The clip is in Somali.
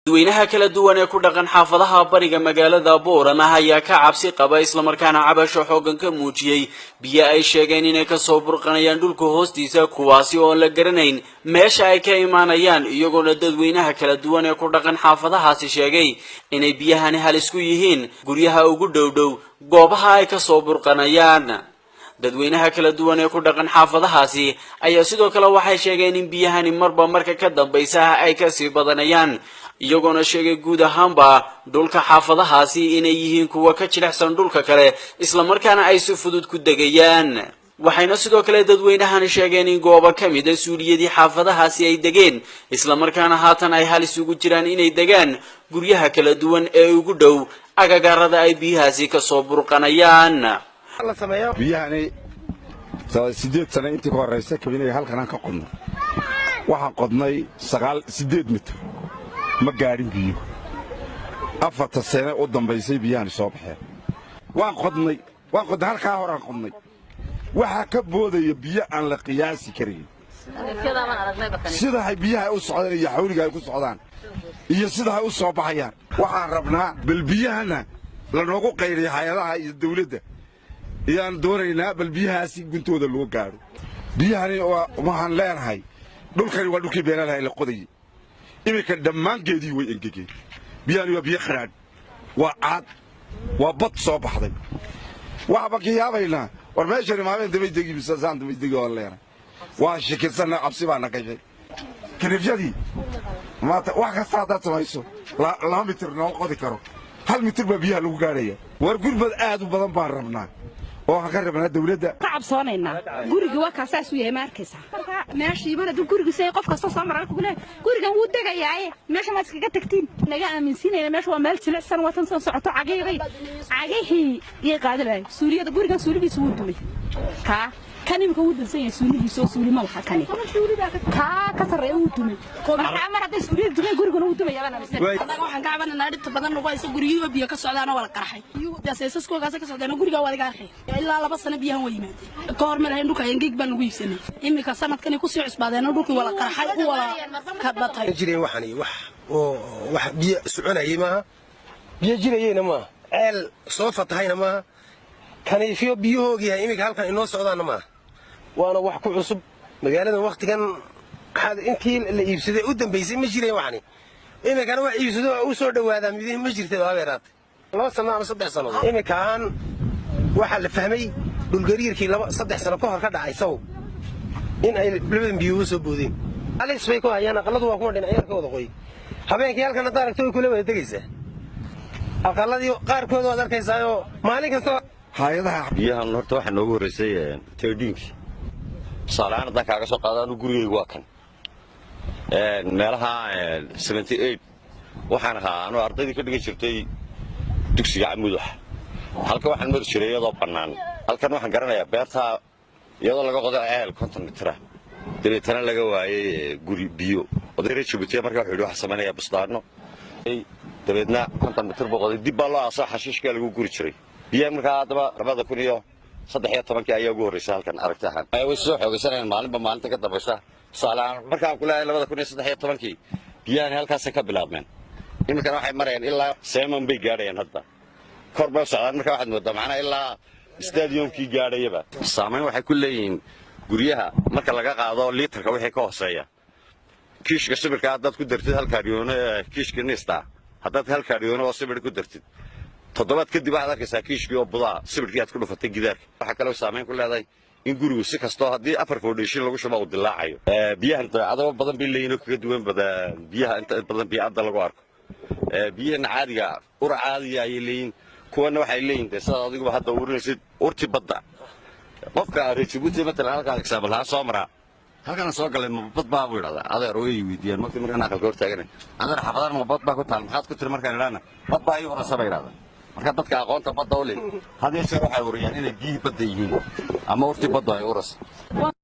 dadweynaha kala duwan ee ku dhaqan xaafadaha bariga magaalada Boorama ayaa ka cabsi qaba isla markaana cabasho xoogan ka muujiyay biyo ay sheegeen inay ka soo burqanayaan dhulka hoostiisa kuwaasi oo la garanayn meesha ay ka imaanayaan iyagoona dadweynaha kala duwan ee ku dhaqan xaafadahaasi sheegay inay biyahani halis ku yihiin guryaha ugu dhow goobaha ay ka soo burqanayaan dadweynaha kala duwan ee ku dhaqan xaafadahaasi ayaa sidoo kale waxay sheegeen in biyahani marba marka ka dambaysa ay ka sii badanayaan iyagoona sheegay guud ahaanba dhulka xaafadahaasi inay yihiin kuwa ka jilicsan dhulka kale isla markaana ay si fudud ku degayaan waxayna sidoo kale dadweynahani sheegeen in goobo ka mid ah suuliyadii xaafadahaasi ay degeen isla markaana haatan ay halis ugu jiraan inay degaan guryaha kala duwan ee ugu dhow agagaarada ay biyahaasi ka soo burqanayaan biyahani 8 sano intii ka horreysay kabinay halkan aan ka qodnay waxaan qodnay 8 mitir ma gaarin biyo 4 sano u dambaysay biyahani soo baxeen waan qodnay halka hore aan qodnay waxa ka boodaya biyo aan la qiyaasi karin sida ay biyaha u socdaan iyo xawliga ay ku socdaan iyo sida ay u soo baxayaan waxaan rabnaa bal biyahana la noogu qayriyo hay'adaha iyo dawladda iyaan doonaynaa bal biyahaasi guntooda loo gaaro biyahani waxaan leenahay dhulkani waa dhulkii beeraha la qodayay imika dhammaangeedii way engegeen biyahani waa biyo kharaad waa caad waa bad soo baxday waxba kiyaabayna war meeshani maaleen damay degi bisasaan damay degi oo leenahay waa shikirsanna cabsi baa naqay kanifyadii maanta wax kasta hadaad samayso 2 mitir noo qodi karo 1 mitir baa biyaha lagu gaaraya war gurbad aad u badan baan rabnaa oo ka rabnaa dawladda ka cabsoonayna guriga waa ka saas u yahay markaysa meeshii bana guriga say qof kasta soo maray gurigan wuu dagayaa meesha ma iskaga tagtiin naga aaminsanayna meesha waa meel jilicsan watan soo socoto cagayhi iyo qaadalay suuliyada gurigan suuligiisu wuu dumay kan imka wuu dulsan yahay suuligiisu suulima waxa kani ka sareeyo wuu dumay waxa mar haday suuliyada dumay gurigan wuu dumay yabana waxaan ka cabanaa dhibta badan oo aysan guriga biyo ka socdaan wala qarxay daseesaskoogaas ka socdaan guriga wadiga arkay ilaa 2 sano biyahan way yimaadeen ka hor meel dhulka engig baan lagu iibsanay imika sanadkan ku soo cusbaadeen dhulkii wala qarxay wala ka batay jireen waxani wax biyo soconayay ma biyo jirayeen ma ceel soo fatahayna ma kaniifiyo biyahoogi imika halkan inoo socdaan ma waana wax ku cusub magaalada waqtigan intii la iibsaday u dambeysay ma jireen waxani imika wax iibsado u soo dhawaada midii ma jirtay waabeeraad 2 sano ama 3 sano imikaan waxa la fahmay dhul gariirkii 3 sano ka hor ka dhacay saw in ay labadan biyo soo boodeen alex bay ku hayaan aqaladu waa kuma dhinacyada wada qoy habeenkii halkan aad aragto ay kula wada tagaysaa aqaladii qaarkood waad arkaysaa maalin kasta hay'adaha biyahan horta waxa noogu horeysay teedinki salaana dadka kaaga soo qaadaan gurigeyga waa kan meelaha 78 waxaan ahaa anoo ardaydii ka dhigan jirtay dugsiga Camudax halka waxaan mar jiray iyadoo banaan halkan waxaan garanayaa beerta iyadoo laga qodo ceel 50 mitir dabeetana laga waayay guri biyo oday Djibouti markaa wuxuu wax sameeyaa bustaano dabeedna 50 mitir buu qoday dib baa loo aasay xashiishka lagu guri jiray biyo markaa hadaba 2013 ayaa ugu horeysay halkan aragtahan ay soo xoogaysanayeen maalinta ka dambaysa salaan markaa ku leeyahay 2013 biyahan halkaas ka bilaabmeen imika waxay marayaan ilaa seeman bay gaarayaan hadda korba socdaan markaa waxaad moodaa macna ilaa stadiumkii gaarayaba saameyn waxay ku leeyihiin guryaha marka laga qaado liitarka wixii ka hooseeya kiishka sibirka dad ku dartid halka riyoona kiishka nista haddaad halka riyoona oo sibir ku dartid toddobaad kadib waxaad arkaysaa kiishkii oo budaa sibirkii aad ku dhufatay gidaarka waxa kale oo saameyn ku leedahay in gurigu si kasto hadii 4 foundation lagu shubo dilaacayo biyahan daacado badan bay leeyihiin kaga duwan badan biyaha inta badan biyaada lagu arko biyahan caadiga ur caadiga ay leeyihiin kuwana waxay leeyihiin sida adigu hadda urinaysid urti badda qofka Djibouti mesela halka example ha soo mara halkan soo galay bad baa u yiraahdaa adeer way weydiiyeen markaan aqal goor taagan adeer xafadan ma bad baa ku taal maxaad ku tiri markaan ilaana bad baa ay warasaba yiraahdaa marka dadka aqoonta badda u leeyahay hadii soo waxay uriyaan inay biyo badda yihiin ama urti badda ay uras